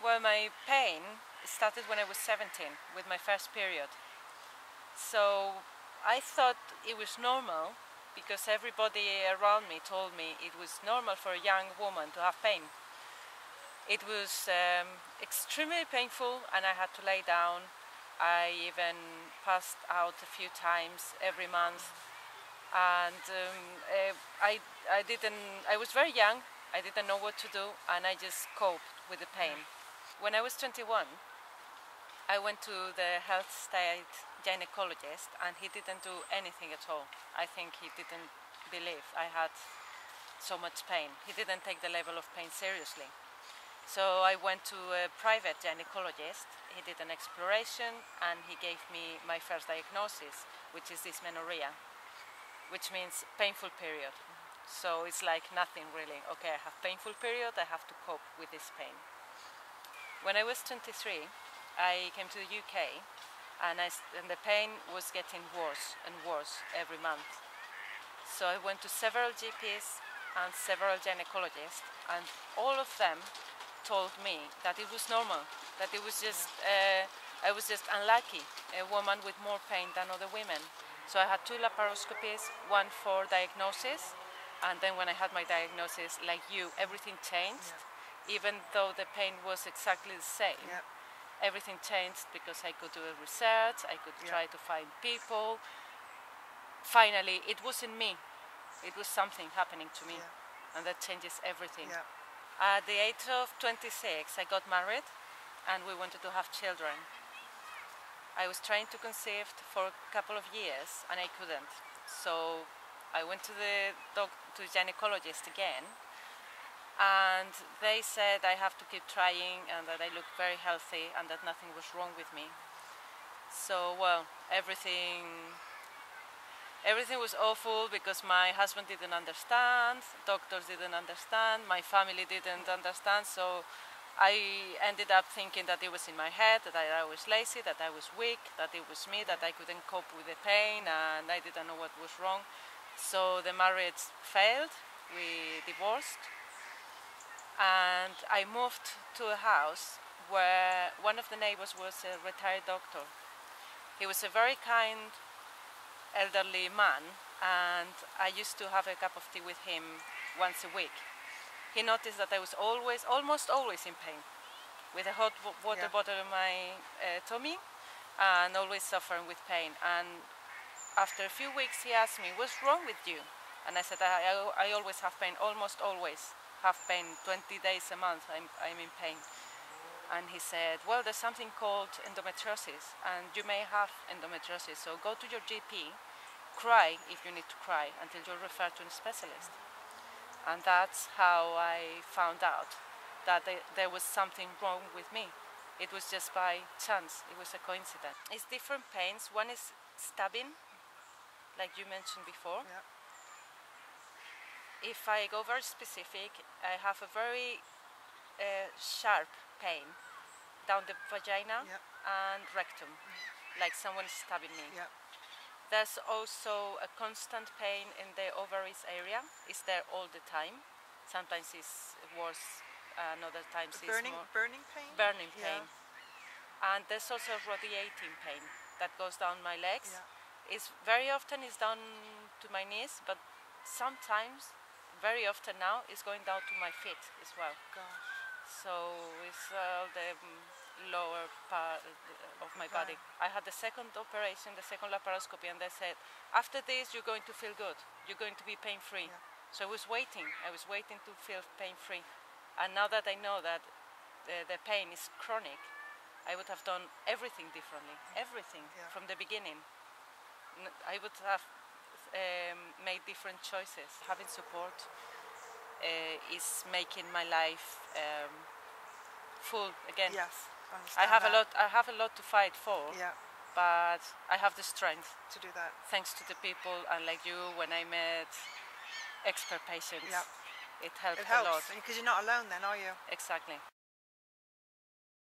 Well, my pain started when I was 17 with my first period. So I thought it was normal because everybody around me told me it was normal for a young woman to have pain. It was extremely painful and I had to lay down. I even passed out a few times every month, and I was very young. I didn't know what to do, and I just coped with the pain. When I was 21, I went to the health state gynecologist, and he didn't do anything at all. I think he didn't believe I had so much pain. He didn't take the level of pain seriously. So I went to a private gynecologist. He did an exploration and he gave me my first diagnosis, which is dysmenorrhea, which means painful period. So it's like nothing really. Okay, I have painful period, I have to cope with this pain. When I was 23, I came to the UK and the pain was getting worse and worse every month. So I went to several GPs and several gynecologists, and all of them told me that it was normal, that it was just I was just unlucky, a woman with more pain than other women. So I had 2 laparoscopies, one for diagnosis, and then when I had my diagnosis, like you, everything changed. Even though the pain was exactly the same, everything changed because I could do a research, I could try to find people. Finally, it wasn't me, it was something happening to me, and that changes everything. At the age of 26, I got married and we wanted to have children. I was trying to conceive for a couple of years and I couldn't. So I went to the gynecologist again, and they said I have to keep trying and that I look very healthy and that nothing was wrong with me. So, well, everything was awful because my husband didn't understand, doctors didn't understand, my family didn't understand, so I ended up thinking that it was in my head, that I was lazy, that I was weak, that it was me, that I couldn't cope with the pain, and I didn't know what was wrong. So the marriage failed, we divorced, and I moved to a house where one of the neighbors was a retired doctor. He was a very kind elderly man, and I used to have a cup of tea with him once a week. He noticed that I was almost always in pain, with a hot water bottle in my tummy, and always suffering with pain. And after a few weeks he asked me, "What's wrong with you?" And I said, I always have pain, almost always have pain, 20 days a month I'm in pain. And he said, "Well, there's something called endometriosis, and you may have endometriosis, so go to your GP, cry if you need to cry, until you're referred to a specialist." And that's how I found out that there was something wrong with me. It was just by chance, it was a coincidence. It's different pains. One is stabbing, like you mentioned before. If I go very specific, I have a very sharp pain down the vagina and rectum, like someone is stabbing me. There's also a constant pain in the ovaries area. It's there all the time. Sometimes it's worse, and other times it's more... Burning pain? Burning pain. And there's also radiating pain that goes down my legs. It's very often it's down to my knees, but sometimes, very often now, it's going down to my feet as well. So it's the lower part of my body. I had the second operation, the second laparoscopy, and they said, after this you're going to feel good, you're going to be pain-free. So I was waiting to feel pain-free. And now that I know that the pain is chronic, I would have done everything differently, everything from the beginning. I would have made different choices. Having support is making my life full again. I have a lot to fight for, but I have the strength to do that. Thanks to the people, and like you, when I met expert patients, it helped a lot. Because you're not alone then, are you? Exactly.